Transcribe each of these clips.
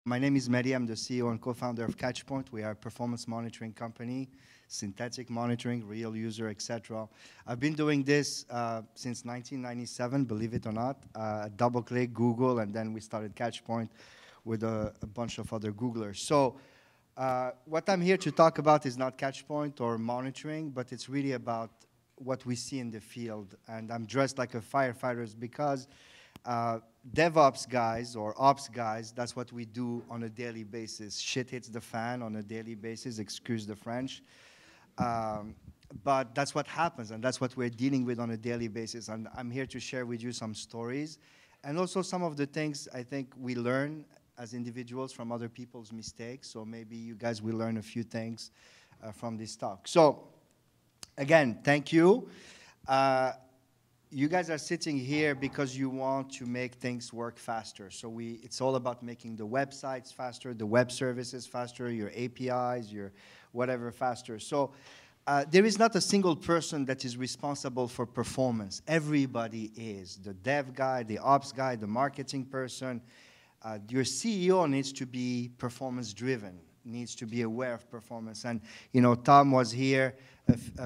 My name is Mehdi. I'm the CEO and co-founder of Catchpoint. We are a performance monitoring company, synthetic monitoring, real user, etc. I've been doing this since 1997, believe it or not, DoubleClick, Google, and then we started Catchpoint with a bunch of other Googlers. So what I'm here to talk about is not Catchpoint or monitoring, but it's really about what we see in the field. And I'm dressed like a firefighter because DevOps guys or ops guys, that's what we do on a daily basis. Shit hits the fan on a daily basis, excuse the French. But that's what happens, and that's what we're dealing with on a daily basis. And I'm here to share with you some stories, and also some of the things I think we learn as individuals from other people's mistakes. So maybe you guys will learn a few things from this talk. So again, thank you. You guys are sitting here because you want to make things work faster. So it's all about making the websites faster, the web services faster, your APIs, your whatever faster. So there is not a single person that is responsible for performance. Everybody is. The dev guy, the ops guy, the marketing person. Your CEO needs to be performance driven, needs to be aware of performance. And you know, Tom was here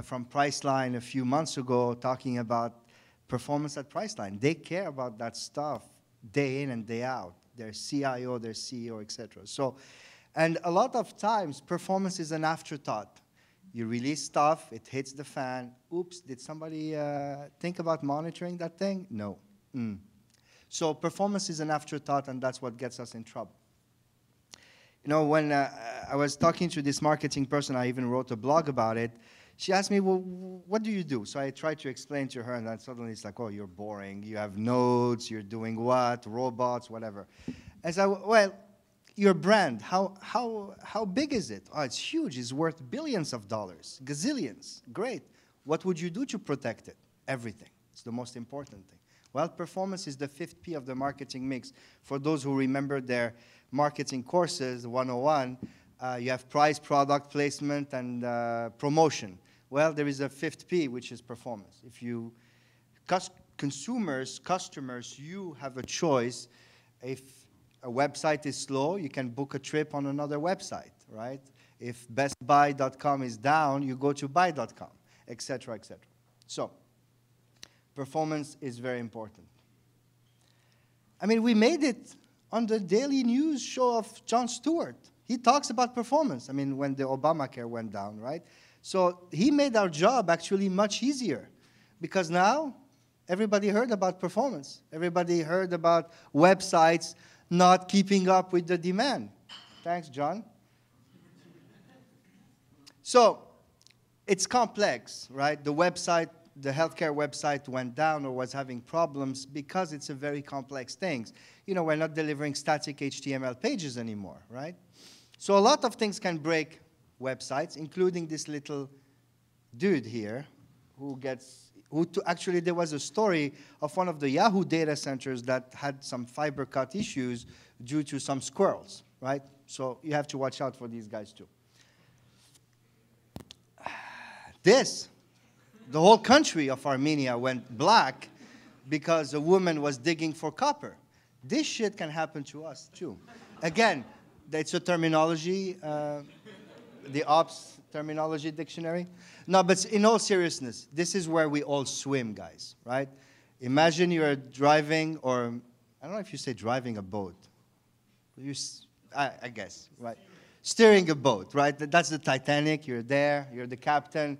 from Priceline a few months ago talking about performance at Priceline. They care about that stuff day in and day out. Their CIO, their CEO, etc. So, and a lot of times, performance is an afterthought. You release stuff, it hits the fan. Oops, did somebody think about monitoring that thing? No. So performance is an afterthought, and that's what gets us in trouble. You know, when I was talking to this marketing person, I even wrote a blog about it. She asked me, well, what do you do? So I tried to explain to her, and then suddenly it's like, oh, you're boring. You have nodes, you're doing what, robots, whatever. I said, well, your brand, how big is it? Oh, it's huge. It's worth billions of dollars, gazillions. Great. What would you do to protect it? Everything. It's the most important thing. Well, performance is the 5th P of the marketing mix. For those who remember their marketing courses, 101, you have price, product placement, and promotion. Well, there is a 5th P, which is performance. If you, customers, you have a choice. If a website is slow, you can book a trip on another website, right? If bestbuy.com is down, you go to buy.com, etc., etc. So, performance is very important. I mean, we made it on the daily news show of Jon Stewart. He talks about performance. I mean, when the Obamacare went down, right? So he made our job actually much easier because now everybody heard about performance. Everybody heard about websites not keeping up with the demand. Thanks, John. So it's complex, right? The website, the healthcare website went down or was having problems because it's a very complex thing. You know, we're not delivering static HTML pages anymore, right? So a lot of things can break websites, including this little dude here actually there was a story of one of the Yahoo data centers that had some fiber cut issues due to some squirrels, right? So you have to watch out for these guys too. The whole country of Armenia went black because a woman was digging for copper. This shit can happen to us too. Again, it's a terminology, the ops terminology dictionary. No, but in all seriousness, this is where we all swim, guys, right? Imagine you're driving, or I don't know if you say driving a boat. I guess, right? Steering a boat, right? That's the Titanic. You're there. You're the captain.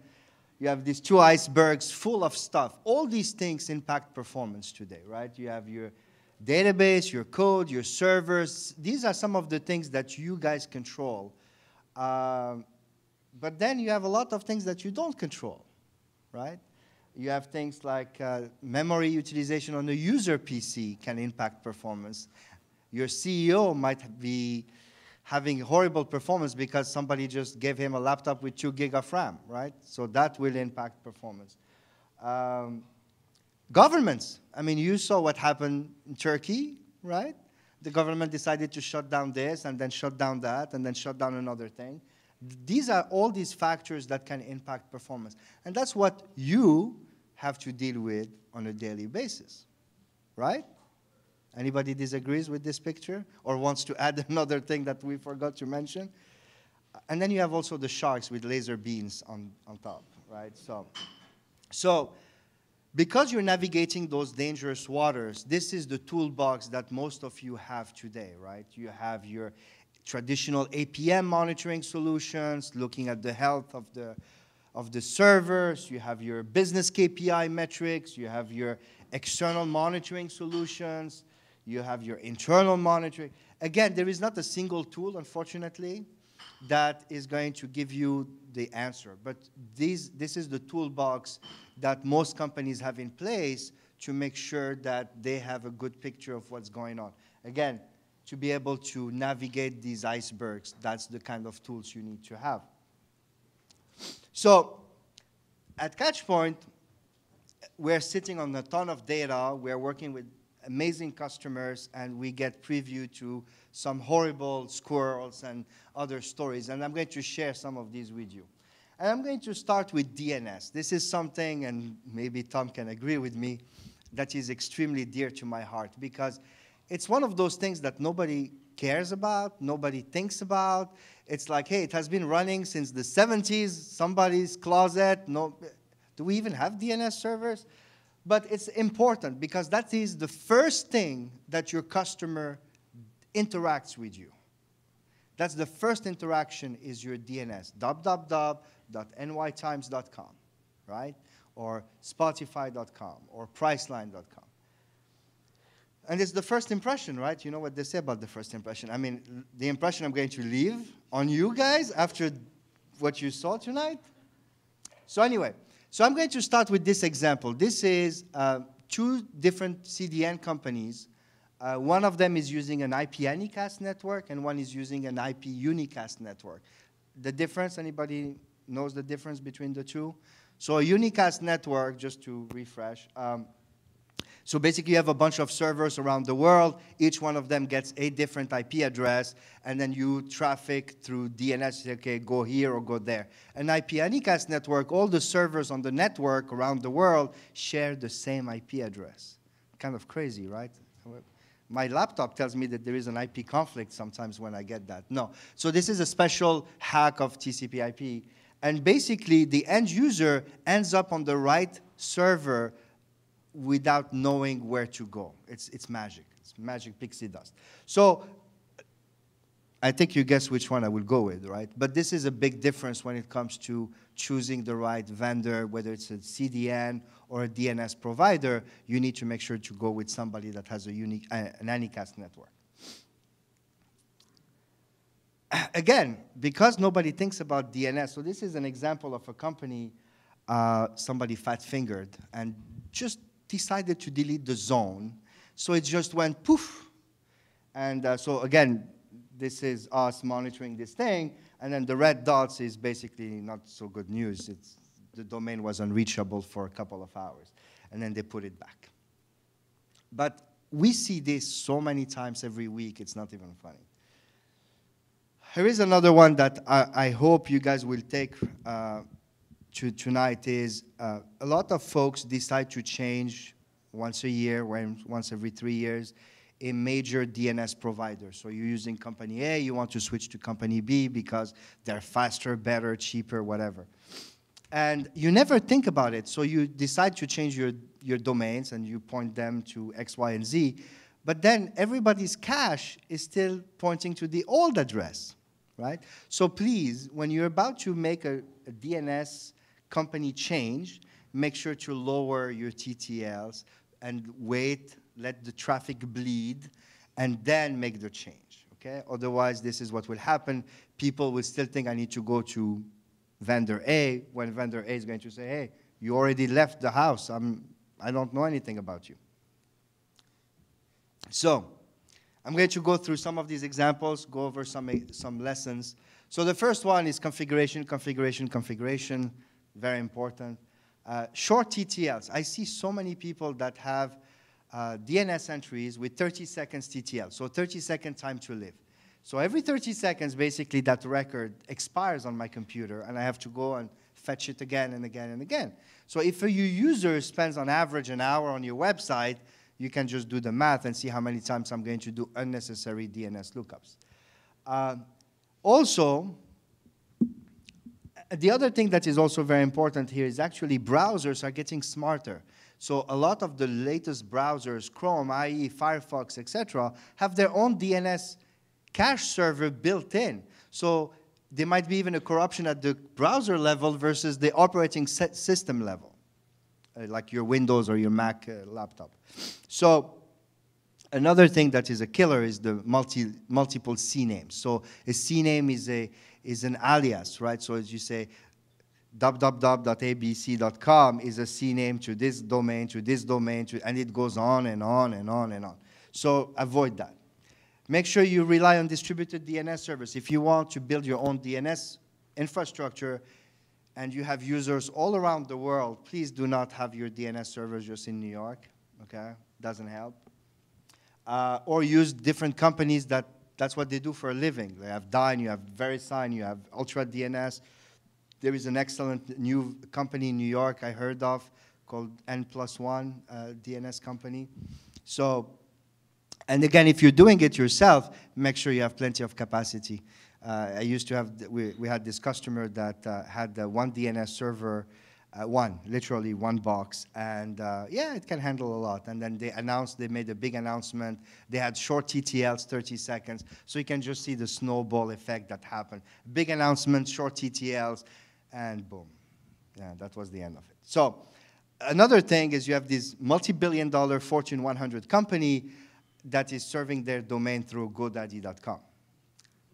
You have these 2 icebergs full of stuff. All these things impact performance today, right? You have your database, your code, your servers. These are some of the things that you guys control. But then you have a lot of things that you don't control, right? You have things like memory utilization on a user PC can impact performance. Your CEO might be having horrible performance because somebody just gave him a laptop with 2 gig of RAM, right? So that will impact performance. Governments. I mean, you saw what happened in Turkey, right? The government decided to shut down this and then shut down that and then shut down another thing. These are all these factors that can impact performance. And that's what you have to deal with on a daily basis, right? Anybody disagrees with this picture or wants to add another thing that we forgot to mention? And then you have also the sharks with laser beams on top, right? So because you're navigating those dangerous waters, this is the toolbox that most of you have today, right? You have your traditional APM monitoring solutions, looking at the health of the servers. You have your business KPI metrics. You have your external monitoring solutions. You have your internal monitoring. Again, there is not a single tool, unfortunately, that is going to give you the answer. But this is the toolbox that most companies have in place to make sure that they have a good picture of what's going on. Again, to be able to navigate these icebergs, that's the kind of tools you need to have. So at Catchpoint, we're sitting on a ton of data. We're working with amazing customers, and we get preview to some horrible squirrels and other stories. And I'm going to share some of these with you. And I'm going to start with DNS. This is something, and maybe Tom can agree with me, that is extremely dear to my heart, because it's one of those things that nobody cares about, nobody thinks about. It's like, hey, it has been running since the 70s, somebody's closet. No, do we even have DNS servers? But it's important because that is the first thing that your customer interacts with you. That's the first interaction is your DNS, www.nytimes.com, right? Or Spotify.com or Priceline.com. And it's the first impression, right? You know what they say about the first impression. I mean, the impression I'm going to leave on you guys after what you saw tonight. So anyway, so I'm going to start with this example. This is two different CDN companies. One of them is using an IP Anycast network, and one is using an IP Unicast network. The difference, anybody knows the difference between the two? So a Unicast network, just to refresh, so basically you have a bunch of servers around the world. Each one of them gets a different IP address, and then you traffic through DNS, okay, go here or go there. An IP Anycast network, all the servers on the network around the world share the same IP address. Kind of crazy, right? My laptop tells me that there is an IP conflict sometimes when I get that. No. So this is a special hack of TCP IP. And basically, the end user ends up on the right server without knowing where to go. It's magic. It's magic pixie dust. So I think you guess which one I will go with, right? But this is a big difference when it comes to choosing the right vendor, whether it's a CDN or a DNS provider. You need to make sure to go with somebody that has an Anycast network. Again, because nobody thinks about DNS, so this is an example of a company, somebody fat-fingered, and just decided to delete the zone. So it just went poof. And so again, this is us monitoring this thing, and then the red dots is basically not so good news. The domain was unreachable for a couple of hours, and then they put it back. But we see this so many times every week, it's not even funny. Here is another one that I hope you guys will take to tonight is a lot of folks decide to change once a year, once every 3 years, a major DNS provider. So you're using company A, you want to switch to company B because they're faster, better, cheaper, whatever. And you never think about it. So you decide to change your domains and you point them to X, Y, and Z. But then everybody's cache is still pointing to the old address, right? So please, when you're about to make a DNS company change, make sure to lower your TTLs and wait, let the traffic bleed, and then make the change, okay? Otherwise, this is what will happen. People will still think I need to go to vendor A, when vendor A is going to say, hey, you already left the house. I don't know anything about you. So I'm going to go through some of these examples, go over some lessons. So the first one is configuration, configuration, configuration. Very important. Short TTLs. I see so many people that have DNS entries with 30 seconds TTL, so 30-second time to live. So every 30 seconds, basically, that record expires on my computer, and I have to go and fetch it again and again and again. So if your user spends on average an hour on your website, you can just do the math and see how many times I'm going to do unnecessary DNS lookups. Also, the other thing that is also very important here is actually browsers are getting smarter. So a lot of the latest browsers, Chrome, IE, Firefox, etc., have their own DNS cache server built in. So there might be even a corruption at the browser level versus the operating system level, like your Windows or your Mac laptop. So another thing that is a killer is the multiple CNAMEs. So a CNAME is an alias, right? So as you say, www.abc.com is a CNAME to this domain, and it goes on and on and on and on. So avoid that. Make sure you rely on distributed DNS servers. If you want to build your own DNS infrastructure and you have users all around the world, please do not have your DNS servers just in New York, okay? Doesn't help. Or use different companies that's what they do for a living. They have Dyn, you have VeriSign, you have Ultra DNS. There is an excellent new company in New York I heard of called N+1 DNS company. So, and again, if you're doing it yourself, make sure you have plenty of capacity. I used to have, we had this customer that had one DNS server, literally one box, and yeah, it can handle a lot. And then they made a big announcement. They had short TTLs, 30 seconds, so you can just see the snowball effect that happened. Big announcement, short TTLs, and boom. Yeah, that was the end of it. So another thing is you have this multi-billion-dollar Fortune 100 company that is serving their domain through GoDaddy.com.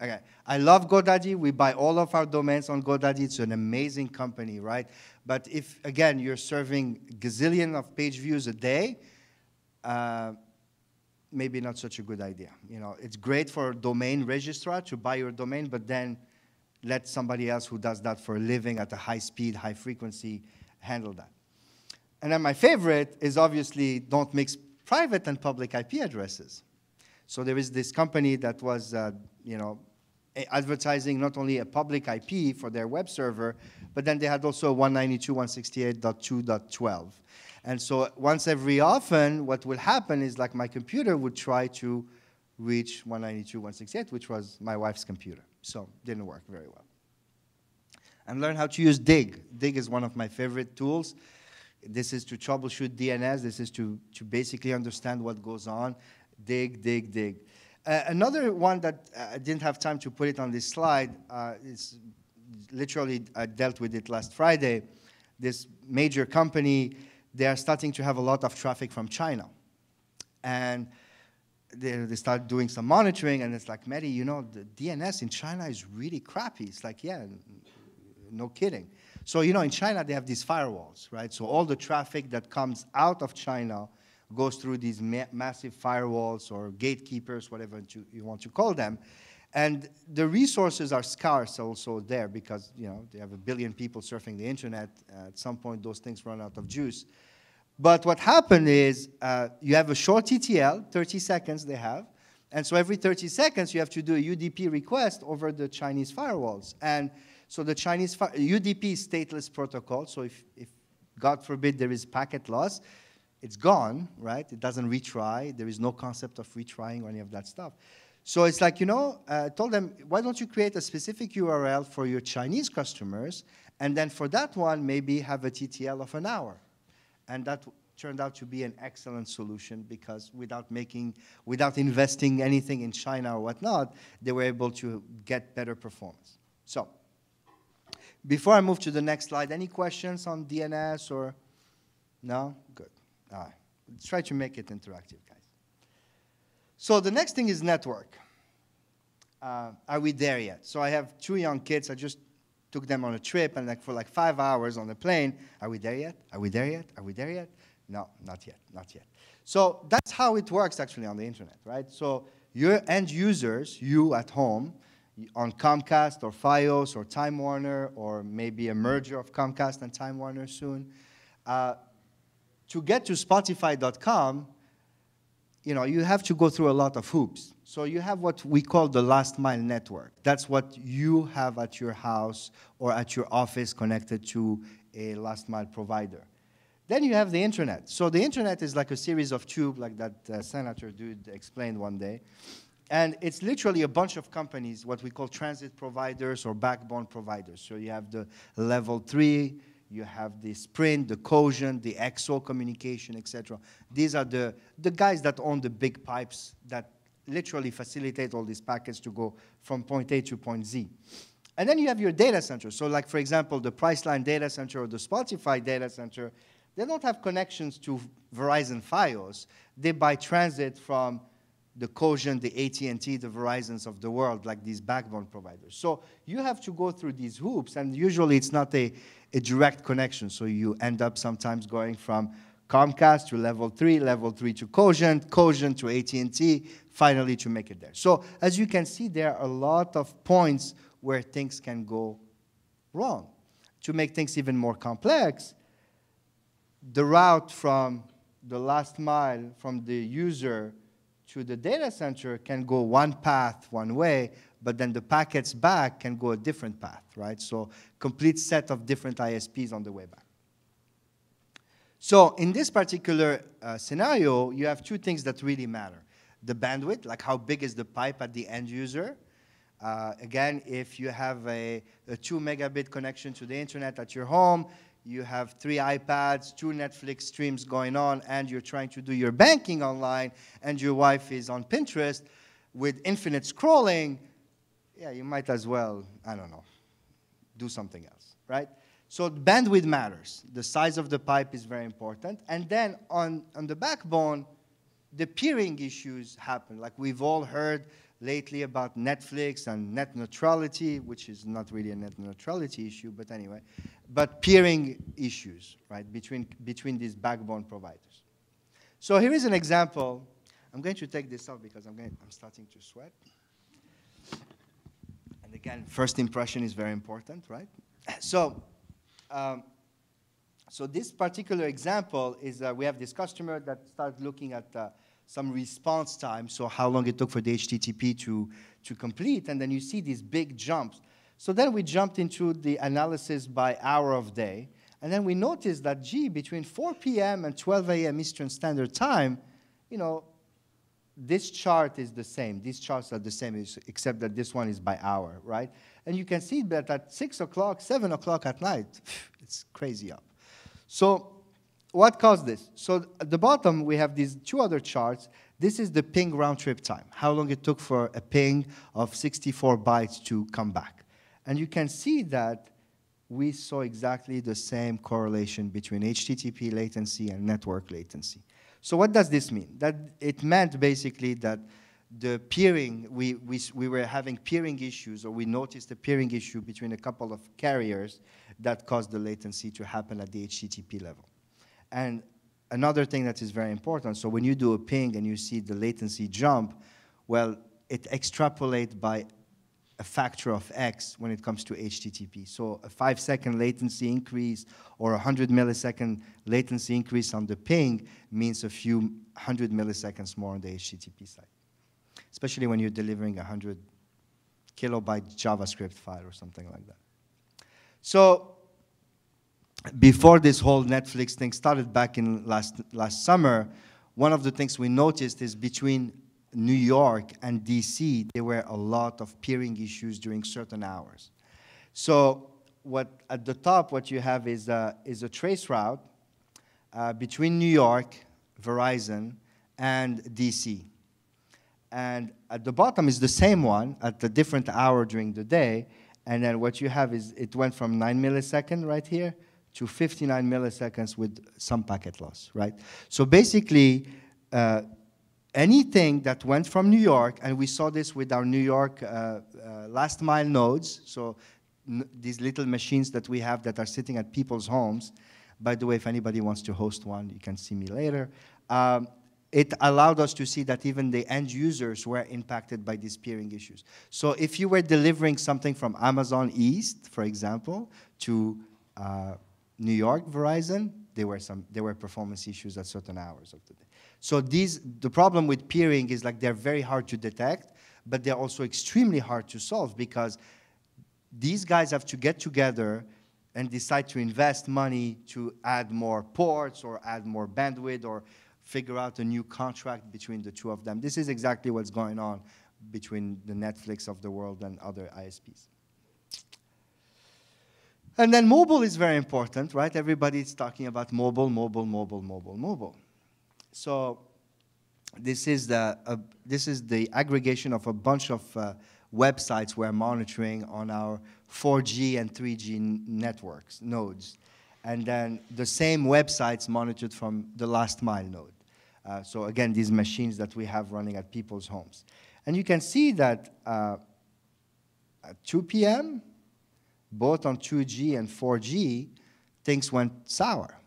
Okay, I love GoDaddy. We buy all of our domains on GoDaddy. It's an amazing company, right? But if, again, you're serving gazillion of page views a day, maybe not such a good idea. You know, it's great for a domain registrar to buy your domain, but then let somebody else who does that for a living at a high speed, high frequency, handle that. And then my favorite is obviously don't mix private and public IP addresses. So there is this company that was, you know, advertising not only a public IP for their web server, but then they had also 192.168.2.12. And so once every often, what will happen is like my computer would try to reach 192.168, which was my wife's computer. So it didn't work very well. And learn how to use Dig. Dig is one of my favorite tools. This is to troubleshoot DNS. This is to basically understand what goes on. Dig, dig, dig. Another one that I didn't have time to put it on this slide is literally, I dealt with it last Friday. This major company, they are starting to have a lot of traffic from China. And they start doing some monitoring, and it's like, Mehdi, you know, the DNS in China is really crappy. It's like, yeah, no kidding. So, you know, in China, they have these firewalls, right? So all the traffic that comes out of China goes through these massive firewalls or gatekeepers, whatever you want to call them. And the resources are scarce also there because, you know, they have 1 billion people surfing the internet. At some point, those things run out of juice. But what happened is you have a short TTL, 30 seconds they have. And so every 30 seconds, you have to do a UDP request over the Chinese firewalls. And so the Chinese UDP is stateless protocol. So if God forbid there is packet loss, it's gone, right? It doesn't retry. There is no concept of retrying or any of that stuff. So it's like, you know, I told them, why don't you create a specific URL for your Chinese customers, and then for that one, maybe have a TTL of an hour. And that turned out to be an excellent solution because without investing anything in China or whatnot, they were able to get better performance. So before I move to the next slide, any questions on DNS or? No? Good. All right. Let's try to make it interactive, guys. So the next thing is network. Are we there yet? So I have 2 young kids. I just took them on a trip, and for 5 hours on the plane. Are we there yet? Are we there yet? Are we there yet? No, not yet, not yet. So that's how it works actually on the internet, right? So your end users, you at home, on Comcast or Fios or Time Warner, or maybe a merger of Comcast and Time Warner soon, to get to Spotify.com, you know, you have to go through a lot of hoops. So you have what we call the last mile network. That's what you have at your house or at your office connected to a last mile provider. Then you have the internet. So the internet is like a series of tubes, like that senator dude explained one day. And it's literally a bunch of companies, what we call transit providers or backbone providers. So you have the level 3, you have the Sprint, the Cogent, the XO Communication, etc. These are the guys that own the big pipes that literally facilitate all these packets to go from point A to point Z. And then you have your data center. So like, for example, the Priceline data center or the Spotify data center, they don't have connections to Verizon Fios. They buy transit from the Cogent, the AT&T, the Verizons of the world, like these backbone providers. So you have to go through these hoops, and usually it's not a direct connection. So you end up sometimes going from Comcast to level 3 to Cogent, Cogent to AT&T, finally to make it there. So as you can see, there are a lot of points where things can go wrong. To make things even more complex, the route from the last mile from the user to the data center can go one path, one way, but then the packets back can go a different path, right? So complete set of different ISPs on the way back. So in this particular scenario, you have two things that really matter. The bandwidth, like how big is the pipe at the end user. Again, if you have a 2 megabit connection to the internet at your home, you have 3 iPads, 2 Netflix streams going on, and you're trying to do your banking online, and your wife is on Pinterest with infinite scrolling, yeah, you might as well, I don't know, do something else, right? So bandwidth matters. The size of the pipe is very important. And then on the backbone, the peering issues happen. Like we've all heard lately about Netflix and net neutrality, which is not really a net neutrality issue, but anyway, but peering issues, right, between these backbone providers. So here is an example. I'm going to take this off because I'm starting to sweat. And again, first impression is very important, right? So, so this particular example is we have this customer that started looking at some response time, so how long it took for the HTTP to complete, and then you see these big jumps. So then we jumped into the analysis by hour of day, and then we noticed that, gee, between 4 p.m. and 12 a.m. Eastern Standard Time, you know, this chart is the same. These charts are the same, except that this one is by hour, right? And you can see that at 6 o'clock, 7 o'clock at night, it's crazy up. So what caused this? So at the bottom, we have these 2 other charts. This is the ping round-trip time, how long it took for a ping of 64 bytes to come back. And you can see that we saw exactly the same correlation between HTTP latency and network latency. So what does this mean? That it meant basically that the peering, we were having peering issues, or we noticed a peering issue between a couple of carriers that caused the latency to happen at the HTTP level. And another thing that is very important, so when you do a ping and you see the latency jump, well, it extrapolates by a factor of X when it comes to HTTP. So a 5-second latency increase or 100 millisecond latency increase on the ping means a few 100 milliseconds more on the HTTP side, especially when you're delivering a 100 kilobyte JavaScript file or something like that. So before this whole Netflix thing started back in last summer, one of the things we noticed is between New York and DC, there were a lot of peering issues during certain hours. So at the top, what you have is a trace route between New York, Verizon, and DC. And at the bottom is the same one at a different hour during the day. And then what you have is it went from 9 milliseconds right here to 59 milliseconds with some packet loss, right? So basically, anything that went from New York, and we saw this with our New York last mile nodes, so these little machines that we have that are sitting at people's homes. By the way, if anybody wants to host one, you can see me later. It allowed us to see that even the end users were impacted by these peering issues. So if you were delivering something from Amazon East, for example, to New York Verizon, there were performance issues at certain hours of the day. So the problem with peering is like they're very hard to detect, but they're also extremely hard to solve because these guys have to get together, and decide to invest money to add more ports or add more bandwidth or figure out a new contract between the two of them. This is exactly what's going on between the Netflix of the world and other ISPs. And then mobile is very important, right? Everybody's talking about mobile, mobile, mobile, mobile, mobile. So this is the aggregation of a bunch of websites we're monitoring on our 4G and 3G networks, nodes. And then the same websites monitored from the last mile node. So again, these machines that we have running at people's homes. And you can see that at 2 p.m., both on 2G and 4G, things went sour.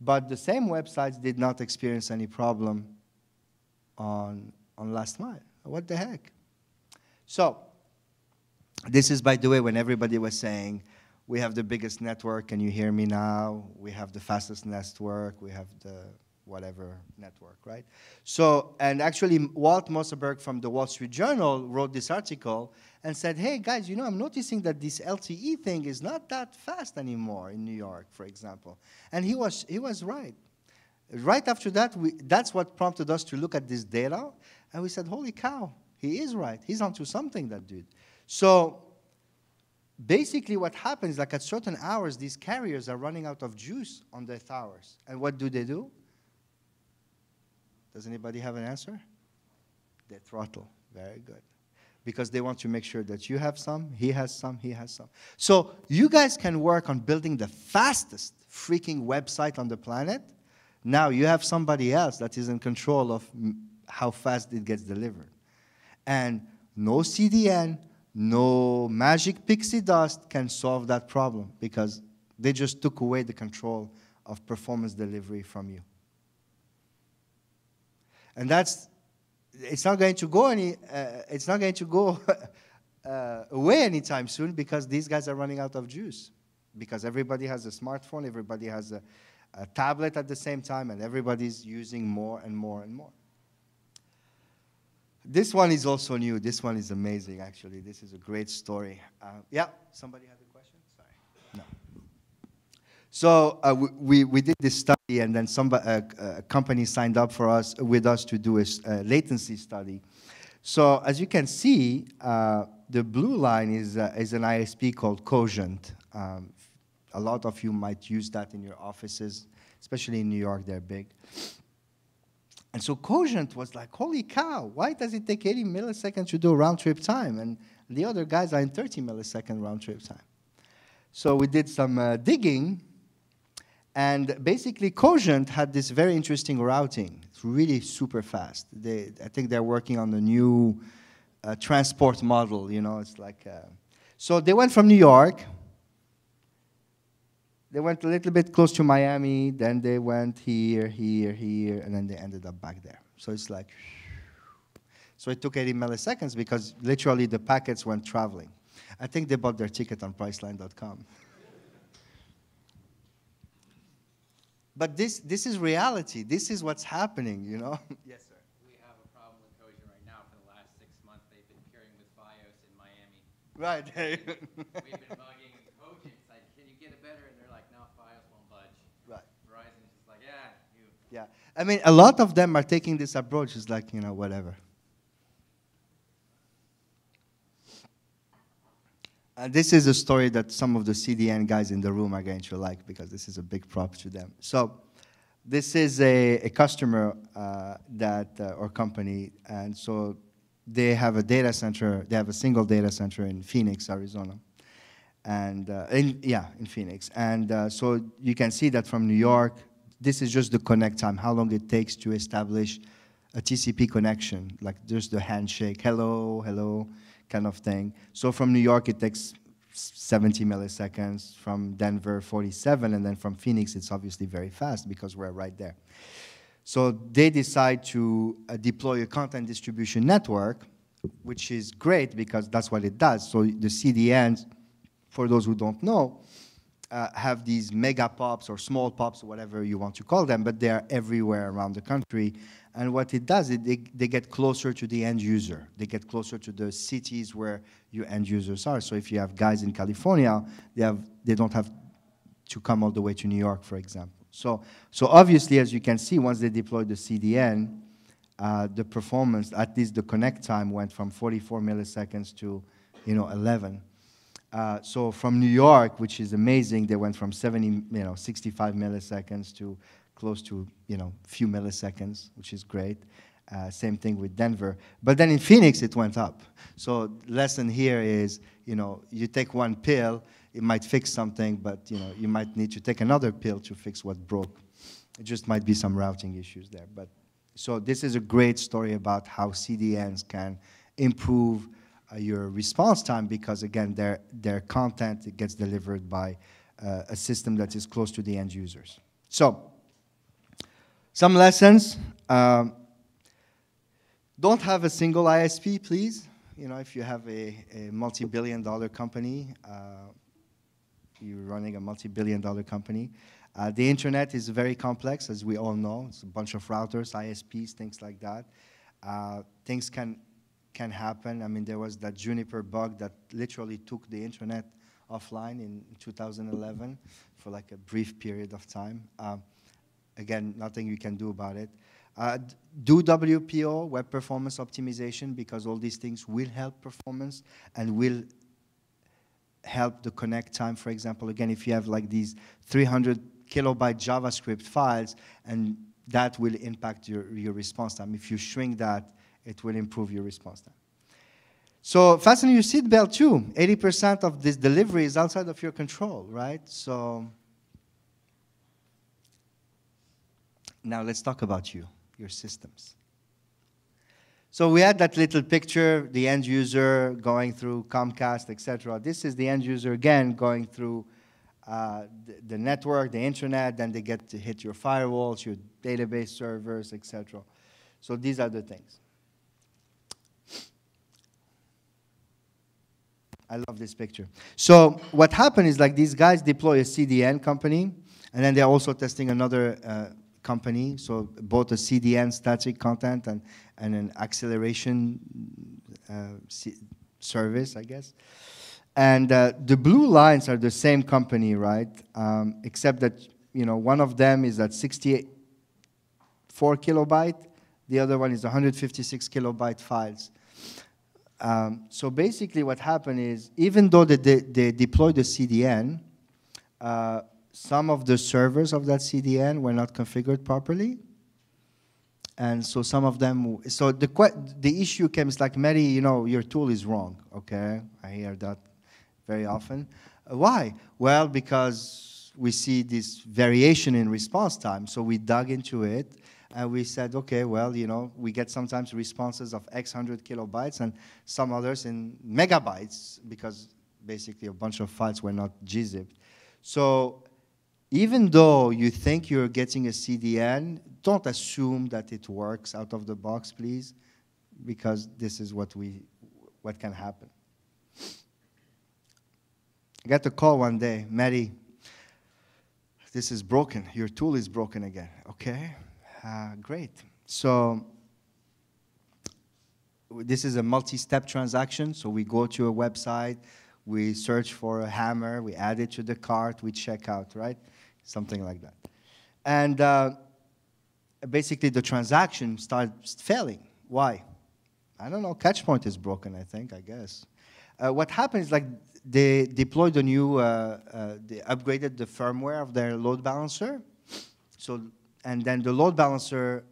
But the same websites did not experience any problem on last mile. What the heck? So this is, by the way, when everybody was saying, we have the biggest network, can you hear me now? We have the fastest network, we have the whatever network, right? So, and actually, Walt Mossberg from the Wall Street Journal wrote this article and said, hey, guys, you know, I'm noticing that this LTE thing is not that fast anymore in New York, for example. And he was right. Right after that, that's what prompted us to look at this data, and we said, holy cow, he is right. He's onto something, that dude. So basically what happens, like at certain hours, these carriers are running out of juice on their towers. And what do? Does anybody have an answer? They throttle. Very good. Because they want to make sure that you have some, he has some, he has some. So you guys can work on building the fastest freaking website on the planet. Now you have somebody else that is in control of how fast it gets delivered. And no CDN, no magic pixie dust can solve that problem because they just took away the control of performance delivery from you. And it's not going to go away anytime soon because these guys are running out of juice. Because everybody has a smartphone, everybody has a tablet at the same time, and everybody's using more and more and more. This one is also new. This one is amazing, actually. This is a great story. Yeah, somebody had a question? Sorry. No. So we did this study, and then a company signed up with us to do a latency study. So as you can see, the blue line is an ISP called Cogent. A lot of you might use that in your offices, especially in New York, they're big. And so Cogent was like, holy cow, why does it take 80 milliseconds to do round trip time? And the other guys are in 30 millisecond round trip time. So we did some digging, and basically Cogent had this very interesting routing. It's really super fast. I think they're working on a new transport model, you know, it's like, so they went from New York, they went a little bit close to Miami, then they went here, here, here, and then they ended up back there. So it's like, so it took 80 milliseconds because literally the packets went traveling. I think they bought their ticket on Priceline.com. But this is reality. This is what's happening, you know? Yes, sir. We have a problem with Cogent right now. For the last 6 months, they've been peering with Fios in Miami. Right. We've been bugging Cogent. It's like, can you get it better? And they're like, no, Fios won't budge. Right. Verizon's just like, yeah, you. Yeah. I mean, a lot of them are taking this approach. It's like, you know, whatever. This is a story that some of the CDN guys in the room are going to like because this is a big prop to them. So this is a customer or company, and so they have a data center. They have a single data center in Phoenix, Arizona, and in Phoenix. And so you can see that from New York, this is just the connect time, how long it takes to establish a TCP connection, like just the handshake, hello, hello, kind of thing. So from New York, it takes 70 milliseconds, from Denver, 47, and then from Phoenix, it's obviously very fast because we're right there. So they decide to deploy a content distribution network, which is great because that's what it does. So the CDNs, for those who don't know, have these mega pops or small pops, or whatever you want to call them, but they are everywhere around the country. And what it does, they get closer to the end user. They get closer to the cities where your end users are. So if you have guys in California, they don't have to come all the way to New York, for example. So obviously, as you can see, once they deployed the CDN, the performance, at least the connect time, went from 44 milliseconds to 11. So from New York, which is amazing, they went from 65 milliseconds to close to few milliseconds, which is great. Same thing with Denver. But then in Phoenix, it went up. So lesson here is, you take one pill, it might fix something, but you might need to take another pill to fix what broke. It just might be some routing issues there. But so this is a great story about how CDNs can improve your response time because, again, their content gets delivered by a system that is close to the end users. So some lessons. Don't have a single ISP, please. If you have a multi-billion-dollar company, you're running a multi-billion-dollar company. The internet is very complex, as we all know. It's a bunch of routers, ISPs, things like that. Things can happen. I mean, there was that Juniper bug that literally took the internet offline in 2011 for like a brief period of time. Again, nothing you can do about it. Do WPO, Web Performance Optimization, because all these things will help performance and will help the connect time, for example. Again, if you have like these 300 kilobyte JavaScript files, and that will impact your response time. If you shrink that, it will improve your response time. So fasten your seatbelt too. 80% of this delivery is outside of your control, right? So now let's talk about your systems. So we had that little picture, the end user going through Comcast, etc. This is the end user, again, going through the network, the internet, then they get to hit your firewalls, your database servers, etc. So these are the things. I love this picture. So what happened is like these guys deploy a CDN company, and then they're also testing another company, so both a CDN static content and an acceleration service, I guess. And the blue lines are the same company, right? Except that one of them is at 64 kilobyte, the other one is 156 kilobyte files. So basically what happened is, even though they deployed the CDN, some of the servers of that CDN were not configured properly. And so some of them, so the issue came, is like, Mehdi, your tool is wrong, okay? I hear that very often. Why? Well, because we see this variation in response time. So we dug into it, and we said, okay, well, we get sometimes responses of X 100 kilobytes and some others in megabytes, because basically a bunch of files were not gzipped. So even though you think you're getting a CDN, don't assume that it works out of the box, please, because this is what can happen. I got a call one day, Mehdi, this is broken. Your tool is broken again. Okay, great. So this is a multi-step transaction. So we go to a website, we search for a hammer, we add it to the cart, we check out, right? Something like that. And basically the transaction starts failing. Why? I don't know. Catchpoint is broken, I guess. What happened is like they deployed a new, they upgraded the firmware of their load balancer. So, and then the load balancer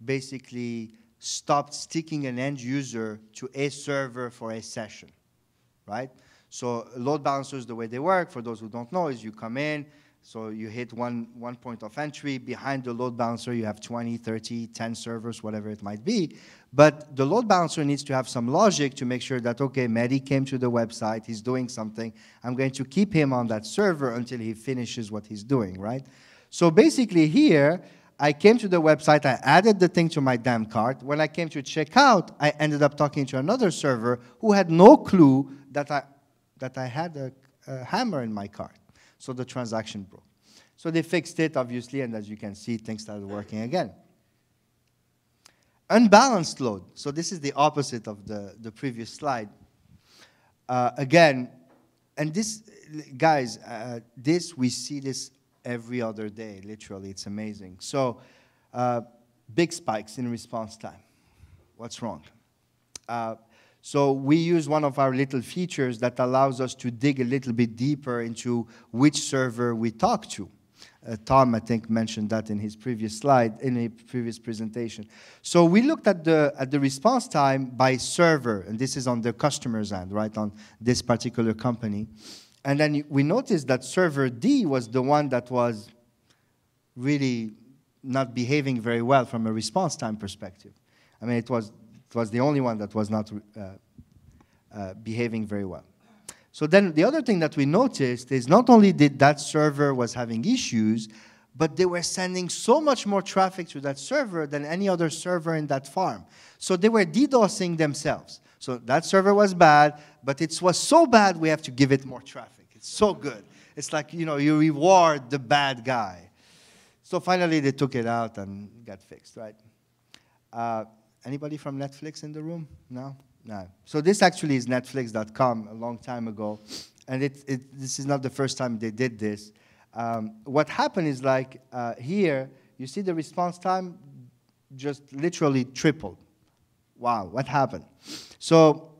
basically stopped sticking an end user to a server for a session, right? So load balancers, the way they work, for those who don't know, is you come in, so you hit one point of entry. Behind the load balancer, you have 20, 30, 10 servers, whatever it might be. But the load balancer needs to have some logic to make sure that, okay, Mehdi came to the website, he's doing something. I'm going to keep him on that server until he finishes what he's doing, right? So basically here, I came to the website, I added the thing to my damn cart. When I came to check out, I ended up talking to another server who had no clue that I had a hammer in my cart. So the transaction broke. So they fixed it, obviously, and as you can see, things started working again. Unbalanced load. So this is the opposite of the previous slide. Again, and this, guys, we see this every other day, literally. It's amazing. So big spikes in response time. What's wrong? So we use one of our little features that allows us to dig a little bit deeper into which server we talk to. Tom, I think, mentioned that in his previous slide, in a previous presentation. So we looked at the response time by server, and this is on the customer's end, right, on this particular company. And then we noticed that server D was the one that was really not behaving very well from a response time perspective. I mean, it was the only one that was not behaving very well. So then the other thing that we noticed is not only did that server was having issues, but they were sending so much more traffic to that server than any other server in that farm. So they were DDoSing themselves. So that server was bad, but it was so bad we have to give it more traffic. It's so good. It's like, you know, you reward the bad guy. So finally they took it out and got fixed, right? Anybody from Netflix in the room? No? No. So this actually is Netflix.com a long time ago. And this is not the first time they did this. What happened is like here, you see the response time just literally tripled. Wow, what happened? So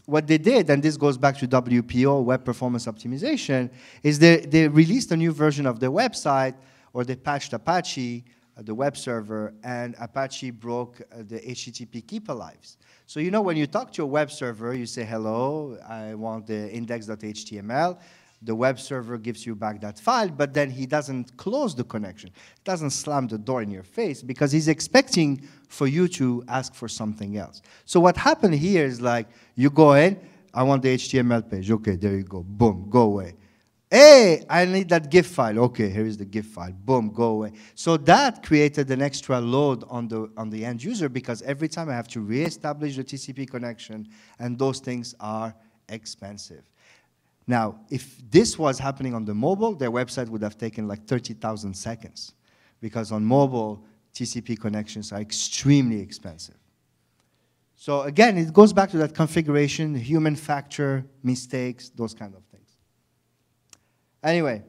what they did, and this goes back to WPO, Web Performance Optimization, is they released a new version of their website, or they patched Apache, the web server, and Apache broke the HTTP keep alives. So you know when you talk to a web server, you say, hello, I want the index.html. The web server gives you back that file, but then he doesn't close the connection. He doesn't slam the door in your face because he's expecting for you to ask for something else. So what happened here is like, you go in, I want the HTML page. Okay, there you go. Boom, go away. Hey, I need that GIF file. Okay, here is the GIF file. Boom, go away. So that created an extra load on the end user because every time I have to reestablish the TCP connection, and those things are expensive. Now, if this was happening on the mobile, their website would have taken like 30,000 seconds because on mobile, TCP connections are extremely expensive. So again, it goes back to that configuration, human factor, mistakes, those kind of things. Anyway,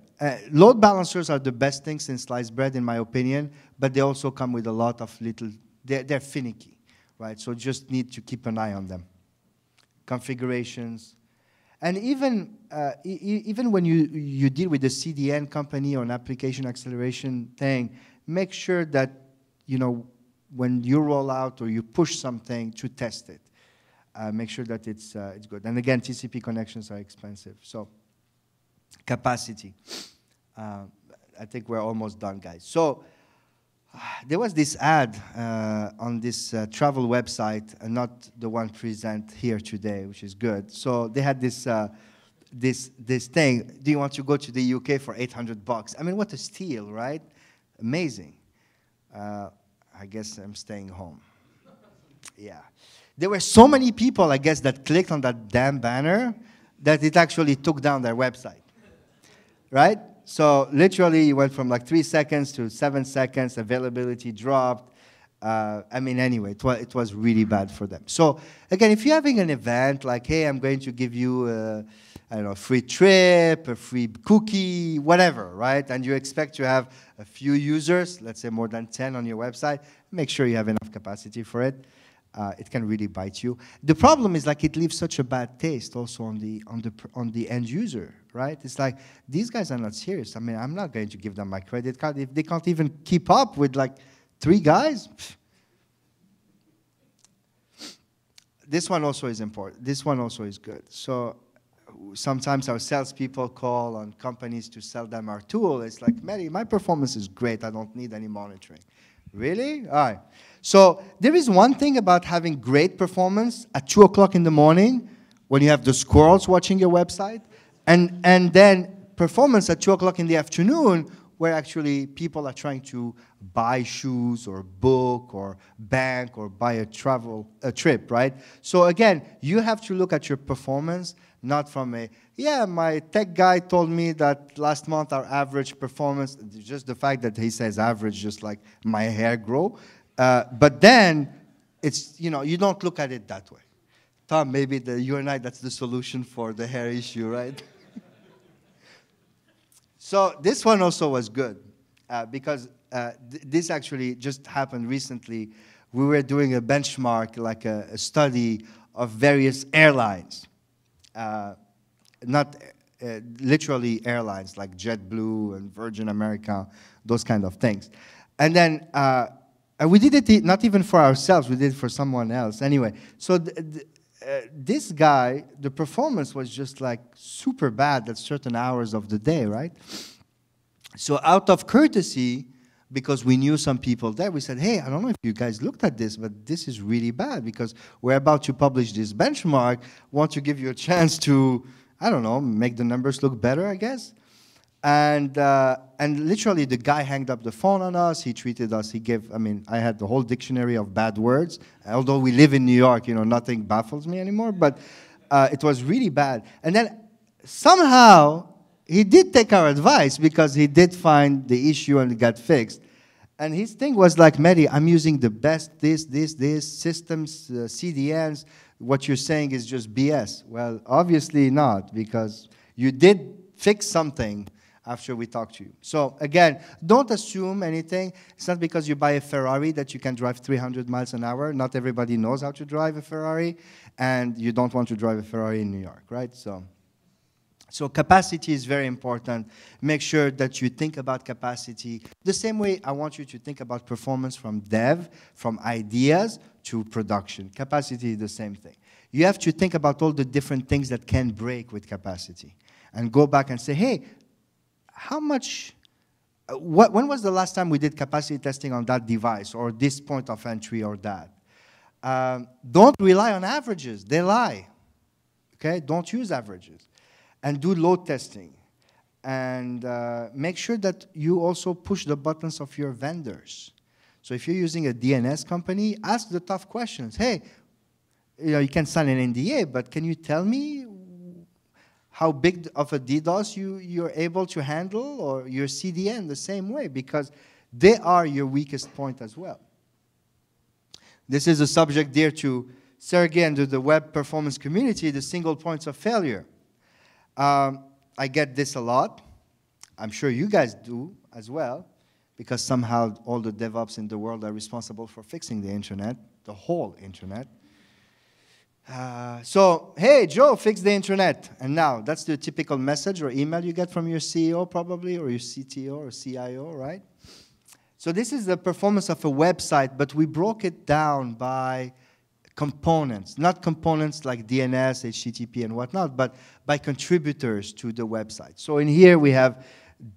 load balancers are the best thing since sliced bread, in my opinion, but they also come with a lot of little, they're finicky, right? So just need to keep an eye on them. Configurations. And even when you deal with a CDN company or an application acceleration thing, make sure that, you know, when you roll out or you push something to test it, make sure that it's good. And again, TCP connections are expensive. So capacity. I think we're almost done, guys. So there was this ad on this travel website, and not the one present here today, which is good. So they had this this thing. Do you want to go to the UK for $800? I mean, what a steal, right? Amazing. I guess I'm staying home. Yeah. There were so many people, I guess, that clicked on that damn banner that it actually took down their website. Right? So literally, you went from like 3 seconds to 7 seconds. Availability dropped. I mean, anyway, it was really bad for them. So again, if you're having an event like, hey, I'm going to give you I don't know, a free trip, a free cookie, whatever, right? And you expect to have a few users, let's say more than 10 on your website, make sure you have enough capacity for it. It can really bite you. The problem is like it leaves such a bad taste also on the end user, right? It's like these guys are not serious. I mean, I'm not going to give them my credit card if they can't even keep up with like 3 guys. This one also is important. This one also is good. So sometimes our salespeople call on companies to sell them our tool. It's like, Mehdi, my performance is great. I don't need any monitoring. Really? All right. So there is one thing about having great performance at 2 o'clock in the morning when you have the squirrels watching your website, and then performance at 2 o'clock in the afternoon where actually people are trying to buy shoes or book or bank or buy a trip, right? So again, you have to look at your performance not from a, yeah, my tech guy told me that last month our average performance, just the fact that he says average, just like my hair grow. But then, it's, you know, you don't look at it that way. Tom, maybe you and I, that's the solution for the hair issue, right? So this one also was good because this actually just happened recently. We were doing a benchmark, like a study of various airlines, not literally airlines like JetBlue and Virgin America, those kind of things. And then and we did it not even for ourselves, we did it for someone else. Anyway, so this guy, the performance was just like super bad at certain hours of the day, right? So out of courtesy, because we knew some people there, we said, hey, I don't know if you guys looked at this, but this is really bad because we're about to publish this benchmark. Want to give you a chance to, I don't know, make the numbers look better, I guess. And literally the guy hanged up the phone on us. He treated us, I mean, I had the whole dictionary of bad words. Although we live in New York, you know, nothing baffles me anymore, but it was really bad. And then somehow he did take our advice because he did find the issue and it got fixed. And his thing was like, Mehdi, I'm using the best this systems, CDNs. What you're saying is just BS. Well, obviously not, because you did fix something after we talked to you. So again, don't assume anything. It's not because you buy a Ferrari that you can drive 300 miles an hour. Not everybody knows how to drive a Ferrari, and you don't want to drive a Ferrari in New York, right? So capacity is very important. Make sure that you think about capacity the same way I want you to think about performance from dev, from ideas to production. Capacity is the same thing. You have to think about all the different things that can break with capacity and go back and say, hey, how much, when was the last time we did capacity testing on that device or this point of entry or that? Don't rely on averages. They lie. Okay? Don't use averages. And do load testing. And make sure that you also push the buttons of your vendors. So if you're using a DNS company, ask the tough questions. Hey, you know, you can sign an NDA, but can you tell me how big of a DDoS you're able to handle, or your CDN the same way, because they are your weakest point as well. This is a subject dear to Sergey and to the web performance community, the single points of failure. I get this a lot. I'm sure you guys do as well, because somehow all the DevOps in the world are responsible for fixing the internet, the whole internet. So, hey, Joe, fix the internet. And now, that's the typical message or email you get from your CEO probably, or your CTO or CIO, right? So this is the performance of a website, but we broke it down by components. Not components like DNS, HTTP, and whatnot, but by contributors to the website. So in here we have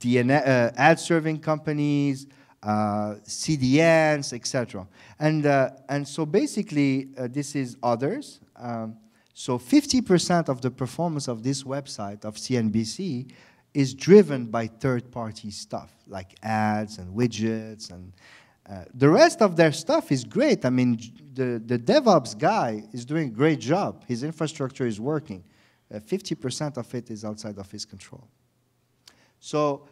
ad serving companies, CDNs, etc. And so basically, this is others. So 50% of the performance of this website, of CNBC, is driven by third-party stuff, like ads and widgets. And the rest of their stuff is great. I mean, the DevOps guy is doing a great job. His infrastructure is working. 50% of it is outside of his control. So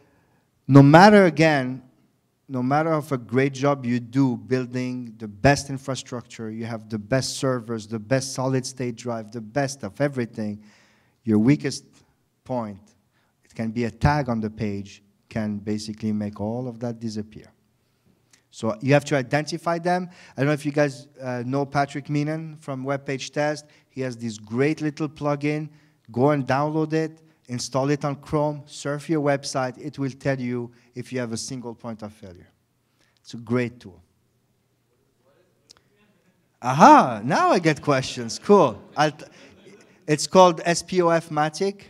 no matter, again, no matter of a great job you do building the best infrastructure, you have the best servers, the best solid-state drive, the best of everything, your weakest point, it can be a tag on the page, can basically make all of that disappear. So you have to identify them. I don't know if you guys know Patrick Meenan from Web Page Test. He has this great little plugin. Go and download it. Install it on Chrome, surf your website. It will tell you if you have a single point of failure. It's a great tool. Aha, now I get questions. Cool. It's called SPOF-matic,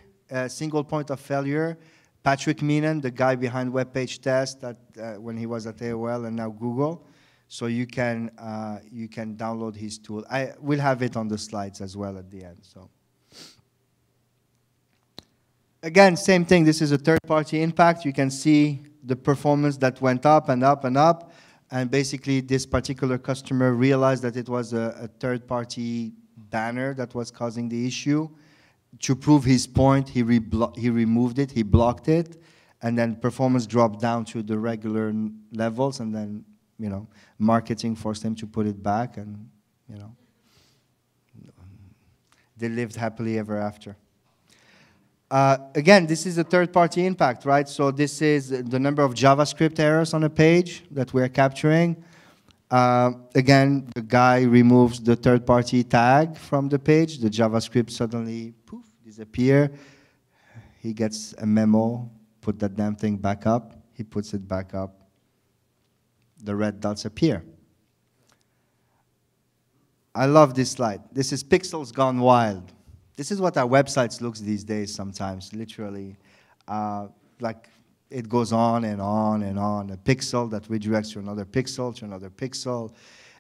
single point of failure. Patrick Meenan, the guy behind Web Page Test, when he was at AOL and now Google. So you can download his tool. I will have it on the slides as well at the end. So. Again, same thing. This is a third-party impact. You can see the performance that went up and up and up. And basically, this particular customer realized that it was a third-party banner that was causing the issue. To prove his point, he removed it, he blocked it, and then performance dropped down to the regular levels, and then, you know, marketing forced him to put it back, and, you know, they lived happily ever after. Again, this is a third-party impact, right? So this is the number of JavaScript errors on a page that we're capturing. Again, the guy removes the third-party tag from the page. The JavaScript suddenly, poof, disappear. He gets a memo, put that damn thing back up. He puts it back up. The red dots appear. I love this slide. This is pixels gone wild. This is what our websites looks these days sometimes, literally. Like it goes on and on and on. A pixel that redirects to another pixel,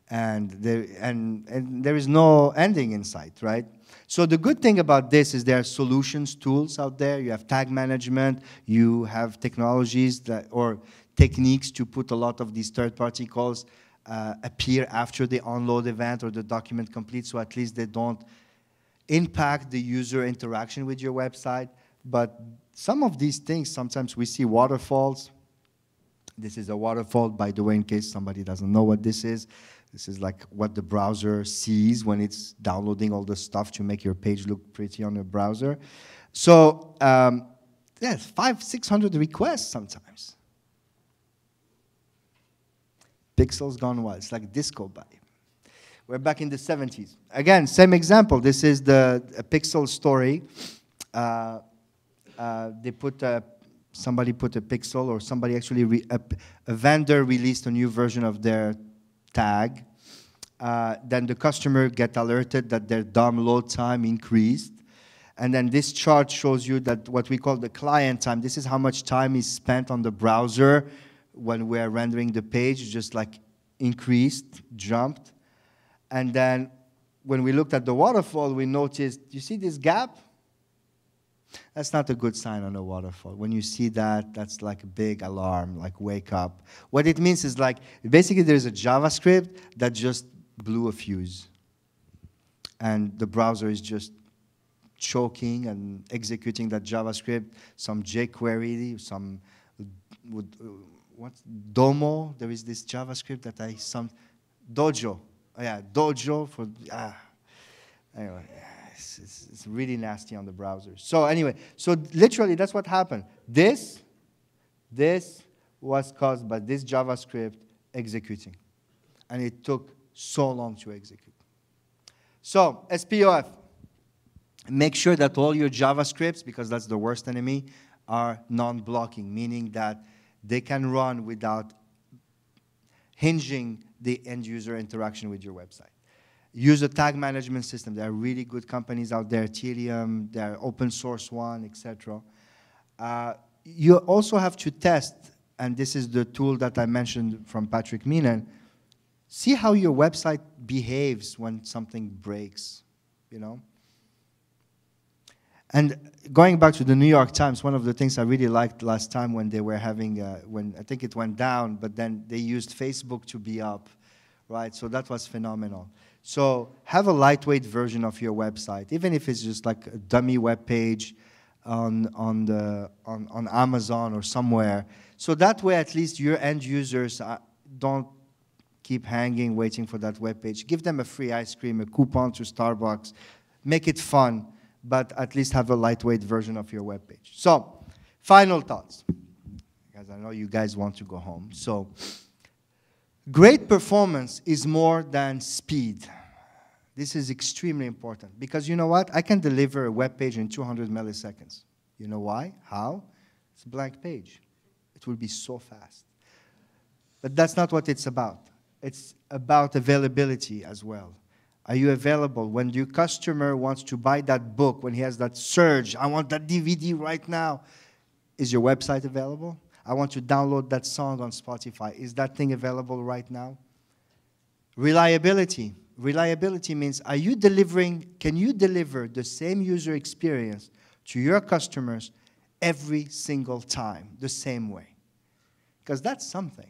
and there is no ending in sight, right? So the good thing about this is there are solutions, tools out there. You have tag management. You have technologies that, or techniques to put a lot of these third-party calls appear after the onload event or the document complete, so at least they don't impact the user interaction with your website. But some of these things, sometimes we see waterfalls. This is a waterfall, by the way, in case somebody doesn't know what this is. This is like what the browser sees when it's downloading all the stuff to make your page look pretty on the browser. So, yeah, 500-600 requests sometimes. Pixels gone wild. It's like disco body. We're back in the 70s. Again, same example. This is a pixel story. Somebody put a pixel, or somebody actually, a vendor released a new version of their tag. Then the customer get alerted that their DOM load time increased. And then this chart shows you that what we call the client time. This is how much time is spent on the browser when we're rendering the page, just like increased, jumped. And then when we looked at the waterfall, we noticed, you see this gap? That's not a good sign on a waterfall. When you see that, that's like a big alarm, like wake up. What it means is like, basically there's a JavaScript that just blew a fuse. And the browser is just choking and executing that JavaScript, some jQuery, some, what's Domo? There is this JavaScript that Dojo. Oh yeah, Dojo for, anyway. It's really nasty on the browser. So anyway, so literally that's what happened. This was caused by this JavaScript executing. And it took so long to execute. So SPOF, make sure that all your JavaScripts, because that's the worst enemy, are non-blocking, meaning that they can run without hinging the end user interaction with your website. Use a tag management system. There are really good companies out there, Ethereum, there are open source one, etc. You also have to test, and this is the tool that I mentioned from Patrick Meenan, see how your website behaves when something breaks, you know? And going back to the New York Times, one of the things I really liked last time when they were having, when I think it went down, but then they used Facebook to be up, right? So that was phenomenal. So have a lightweight version of your website, even if it's just like a dummy web page on Amazon or somewhere. So that way, at least your end users don't keep hanging, waiting for that web page. Give them a free ice cream, a coupon to Starbucks. Make it fun, but at least have a lightweight version of your web page. So, final thoughts, because I know you guys want to go home. So, great performance is more than speed. This is extremely important because you know what? I can deliver a web page in 200 milliseconds. You know why? How? It's a blank page. It will be so fast. But that's not what it's about. It's about availability as well. Are you available? When your customer wants to buy that book, when he has that surge, I want that DVD right now, is your website available? I want to download that song on Spotify. Is that thing available right now? Reliability. Reliability means, are you delivering, can you deliver the same user experience to your customers every single time, the same way? Because that's something.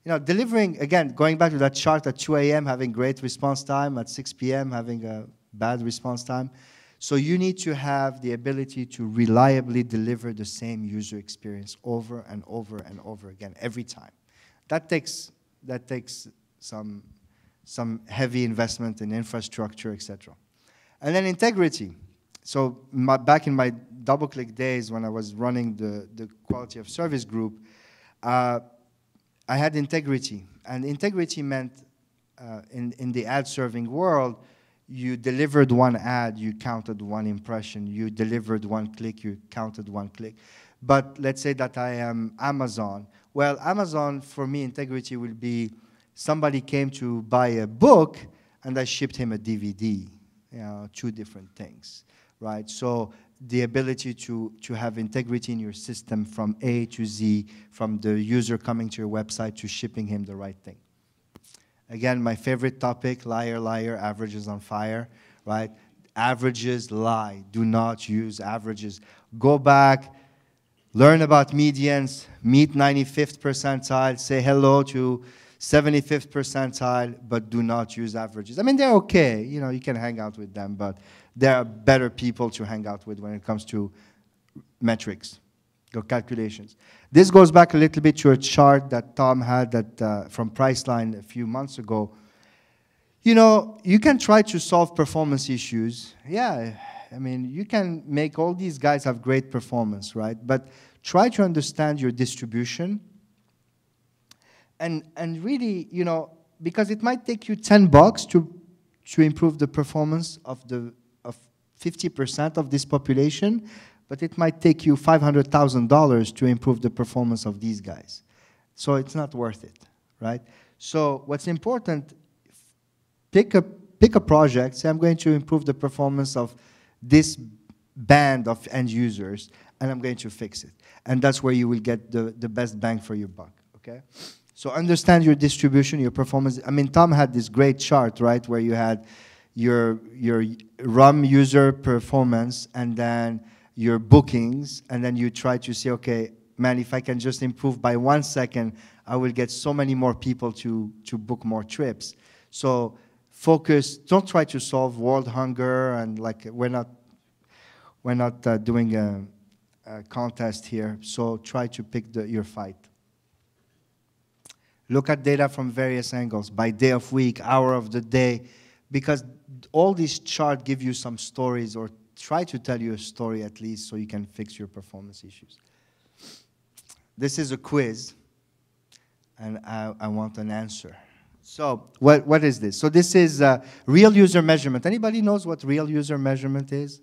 You know, delivering, again, going back to that chart at 2 a.m., having great response time, at 6 p.m., having a bad response time. So you need to have the ability to reliably deliver the same user experience over and over and over again, every time. That takes some heavy investment in infrastructure, etc. And then integrity. So back in my DoubleClick days when I was running the quality of service group, I had integrity. And integrity meant in the ad serving world, you delivered one ad, you counted one impression. You delivered one click, you counted one click. But let's say that I am Amazon. Well, Amazon, for me, integrity will be somebody came to buy a book and I shipped him a DVD. You know, two different things, right? So the ability to have integrity in your system from A to Z, from the user coming to your website to shipping him the right thing. Again, my favorite topic, liar, liar, averages on fire, right? Averages lie. Do not use averages. Go back, learn about medians, meet 95th percentile, say hello to 75th percentile, but do not use averages. I mean, they're okay. You know, you can hang out with them, but there are better people to hang out with when it comes to metrics or calculations. This goes back a little bit to a chart that Tom had that, from Priceline a few months ago. You know, you can try to solve performance issues. Yeah, I mean, you can make all these guys have great performance, right? But try to understand your distribution. And really, you know, because it might take you $10 to improve the performance of 50% of this population, but it might take you $500,000 to improve the performance of these guys. So it's not worth it, right? So what's important, pick a project, say I'm going to improve the performance of this band of end users, and I'm going to fix it. And that's where you will get the best bang for your buck, okay? So understand your distribution, your performance. I mean, Tom had this great chart, right, where you had your RUM user performance and then your bookings, and then you try to say, okay, man, if I can just improve by 1 second, I will get so many more people to book more trips. So focus, don't try to solve world hunger, and like we're not doing a contest here, so try to pick your fight. Look at data from various angles, by day of week, hour of the day, because all these charts give you some stories, or try to tell you a story at least so you can fix your performance issues. This is a quiz, and I want an answer. So what is this? So this is real user measurement. Anybody knows what real user measurement is?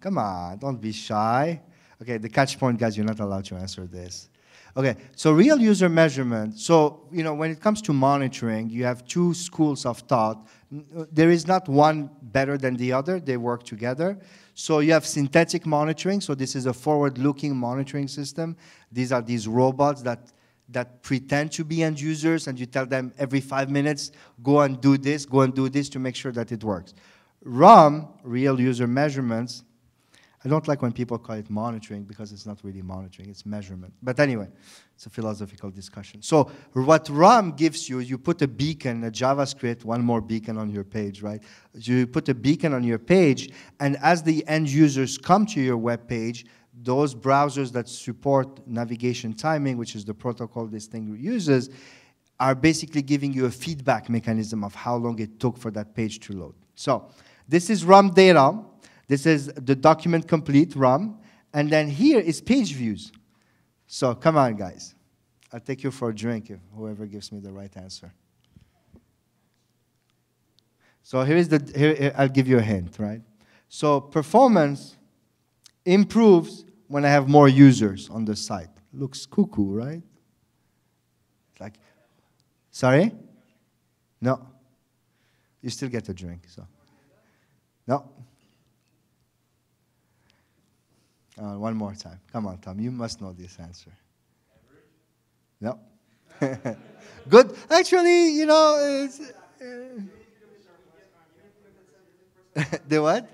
Come on, don't be shy. Okay, the Catchpoint guys, you're not allowed to answer this. Okay, so real user measurement. So, you know, when it comes to monitoring, you have two schools of thought. There is not one better than the other. They work together. So you have synthetic monitoring. So this is a forward-looking monitoring system. These are these robots that pretend to be end users, and you tell them every 5 minutes, go and do this to make sure that it works. RUM, real user measurements, I don't like when people call it monitoring because it's not really monitoring, it's measurement. But anyway, it's a philosophical discussion. So what RUM gives you, you put a beacon, a JavaScript, one more beacon on your page, right? You put a beacon on your page, and as the end users come to your web page, those browsers that support navigation timing, which is the protocol this thing uses, are basically giving you a feedback mechanism of how long it took for that page to load. So this is RUM data. This is the document complete RUM. And then here is page views. So come on, guys. I'll take you for a drink if whoever gives me the right answer. So here I'll give you a hint, right? So performance improves when I have more users on the site. Looks cuckoo, right? Like, sorry? No. You still get a drink, so. No. One more time. Come on, Tom. You must know this answer. No. Good. Actually, you know, it's, the what?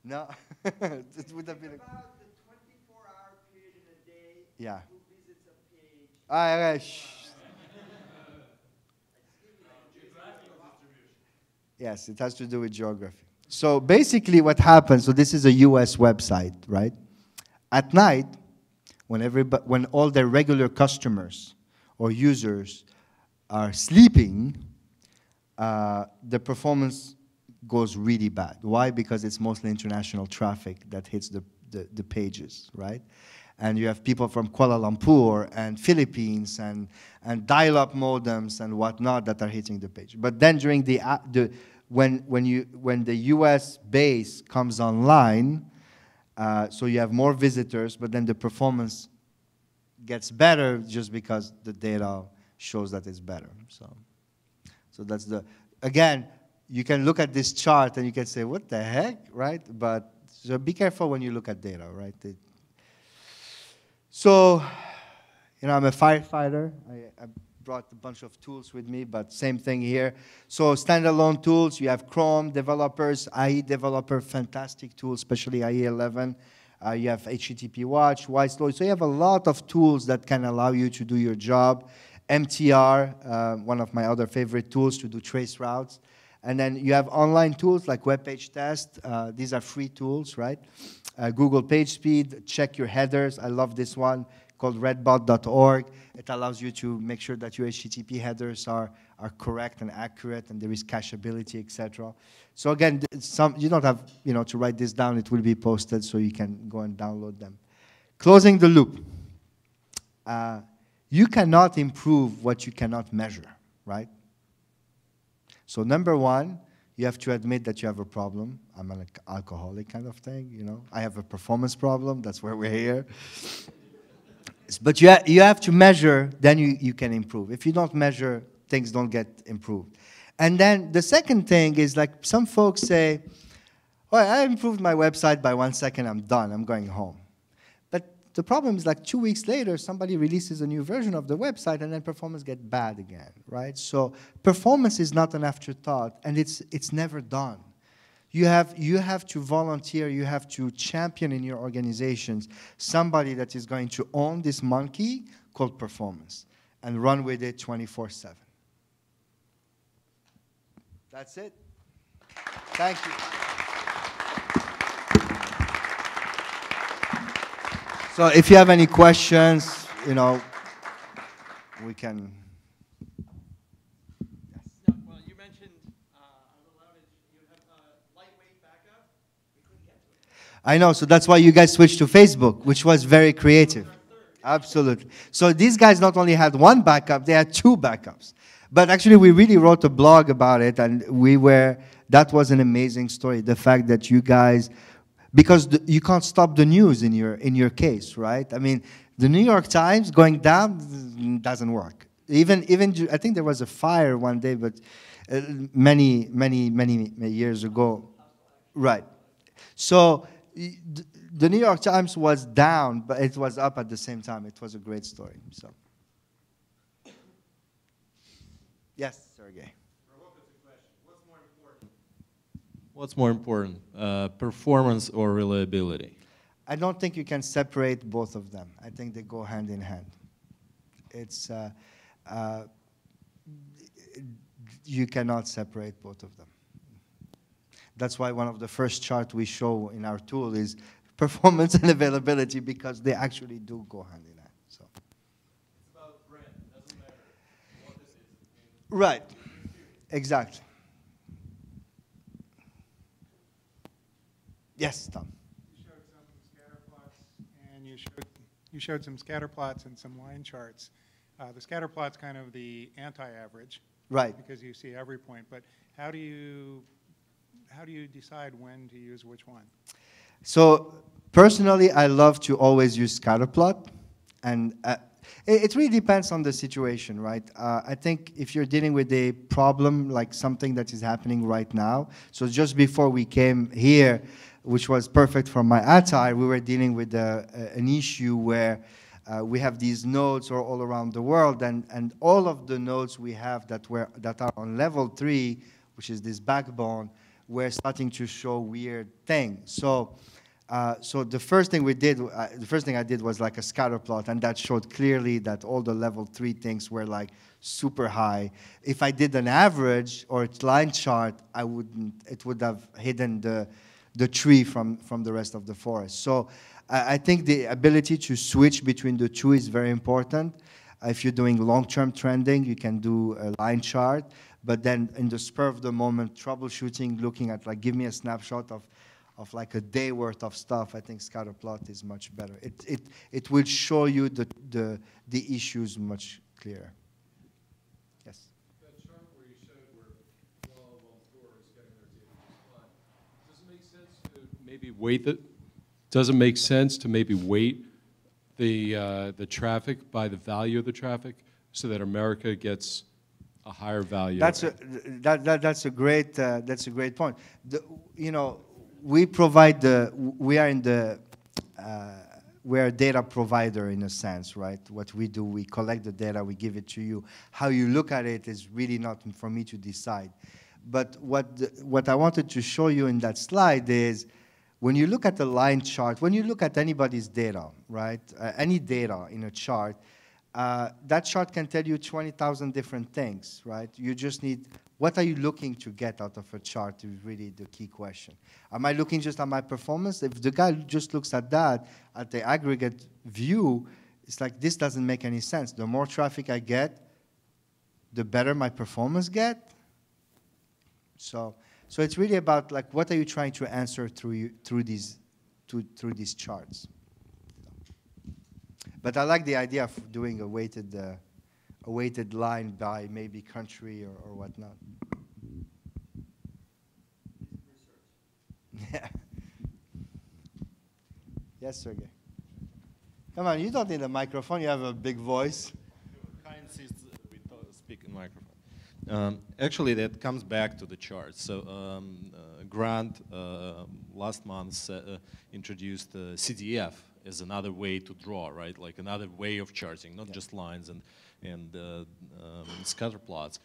No. It would have been about the 24-hour period in a day. Yeah. Who visits a page? Yes, it has to do with geography. So basically what happens, so this is a US website, right? At night, when all their regular customers or users are sleeping, the performance goes really bad. Why? Because it's mostly international traffic that hits the pages, right? And you have people from Kuala Lumpur and Philippines and dial-up modems and whatnot that are hitting the page. But then during when the US base comes online, so you have more visitors, but then the performance gets better just because the data shows that it's better. So that's again, you can look at this chart and you can say, what the heck, right? But so be careful when you look at data, right? So, I'm a firefighter. I brought a bunch of tools with me, but same thing here. So standalone tools, you have Chrome developers, IE developer, fantastic tools, especially IE 11. You have HTTP Watch, Wiselo. So you have a lot of tools that can allow you to do your job. MTR, one of my other favorite tools to do trace routes. And then you have online tools like Web Page Test. These are free tools, right? Google PageSpeed, check your headers. I love this one called redbot.org. It allows you to make sure that your HTTP headers are correct and accurate, and there is cacheability, etc. So again, you don't have to write this down. It will be posted, so you can go and download them. Closing the loop. You cannot improve what you cannot measure, right? So number one, you have to admit that you have a problem. I'm an alcoholic kind of thing, I have a performance problem. That's where we're here. But you have to measure, then you can improve. If you don't measure, things don't get improved. And then the second thing is, like, some folks say, well, I improved my website by 1 second, I'm done, I'm going home. But the problem is, like, 2 weeks later, somebody releases a new version of the website, and then performance gets bad again, right? So performance is not an afterthought, and it's never done. You have to volunteer, you have to champion in your organizations somebody that is going to own this monkey called performance and run with it 24/7. That's it. Thank you. So if you have any questions, we can. Well, you mentioned on the outage you have lightweight backup. We couldn't get to it. I know, so that's why you guys switched to Facebook, which was very creative. Absolutely. So these guys not only had one backup, they had two backups. But actually, we really wrote a blog about it, and that was an amazing story. The fact that you guys, because you can't stop the news in your case, right? I mean, the New York Times going down doesn't work. Even I think there was a fire one day, but many years ago, right? So the New York Times was down, but it was up at the same time. It was a great story. So, yes, Sergey. What's more important, performance or reliability? I don't think you can separate both of them. I think they go hand in hand. You cannot separate both of them. That's why one of the first charts we show in our tool is performance and availability, because they actually do go hand in hand. So. It's about brand. It doesn't matter what this is. Right. Exactly. Yes, Tom. You showed some scatter plots, and you showed some scatter plots and some line charts. The scatter plot's kind of the anti-average, right? Because you see every point. But how do you decide when to use which one? So personally, I love to always use scatter plot, and it really depends on the situation, right? I think if you're dealing with a problem like something that is happening right now, so just before we came here, which was perfect for my attire, we were dealing with an issue where we have these nodes all around the world, and all of the nodes we have that are on level 3, which is this backbone, were starting to show weird things. So the first thing I did was like a scatter plot, and that showed clearly that all the level 3 things were like super high. If I did an average or a line chart, it would have hidden the tree from the rest of the forest. So I think the ability to switch between the two is very important. If you're doing long-term trending, you can do a line chart. but then in the spur of the moment, troubleshooting, looking at like, give me a snapshot of like a day worth of stuff, I think scatterplot is much better. It will show you the issues much clearer. Yes? That chart where you showed where well stores getting their data just fine, does it make sense to maybe weight it? Does it make sense to maybe weight the traffic by the value of the traffic so that America gets a higher value? That's a great point. You know, we provide we're a data provider in a sense, right? What we do, we collect the data, we give it to you. How you look at it is really not for me to decide. But what I wanted to show you in that slide is, when you look at the line chart, when you look at anybody's data, right? Any data in a chart, that chart can tell you 20,000 different things, right? You just need, what are you looking to get out of a chart is really the key question. Am I looking just at my performance? If the guy just looks at that, at the aggregate view, it's like, this doesn't make any sense. The more traffic I get, the better my performance get. So it's really about like, what are you trying to answer through these charts? But I like the idea of doing a weighted line by maybe country or whatnot. Yeah. Yes, Sergey. Come on, you don't need a microphone. You have a big voice. Kind sees we speak in microphone. Actually, that comes back to the charts. So Grant last month introduced CDF as another way to draw, right? Like another way of charting, not just lines and scatter plots.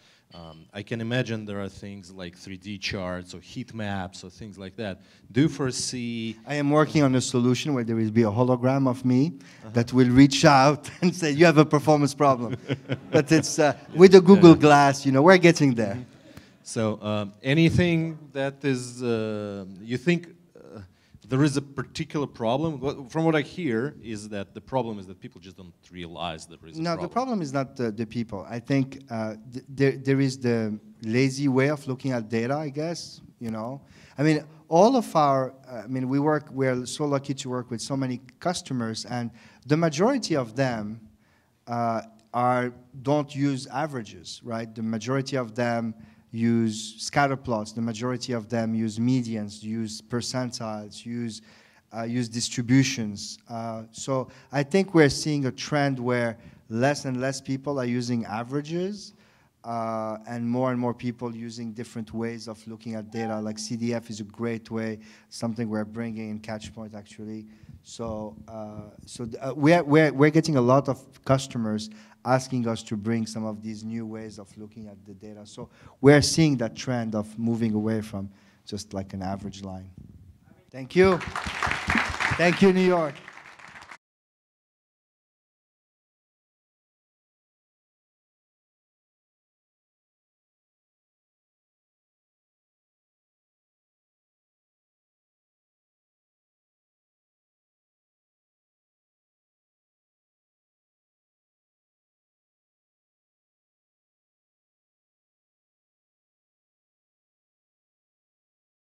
I can imagine there are things like 3D charts or heat maps or things like that. Do you foresee... I am working on a solution where there will be a hologram of me that will reach out and say, you have a performance problem. But it's with the Google Glass, you know, we're getting there. So anything that is, you think there is a particular problem? From what I hear is that the problem is that people just don't realize there is a problem. No, the problem is not the people. I think there is the lazy way of looking at data, I guess, you know. I mean, all of our, we're so lucky to work with so many customers, and the majority of them don't use averages, right? The majority of them use scatter plots. The majority of them use medians, use percentiles, use distributions. So I think we're seeing a trend where less and less people are using averages, and more people using different ways of looking at data. Like CDF is a great way, something we're bringing in Catchpoint actually. So we're getting a lot of customers asking us to bring some of these new ways of looking at the data. So we're seeing that trend of moving away from just like an average line. Thank you. Thank you, New York.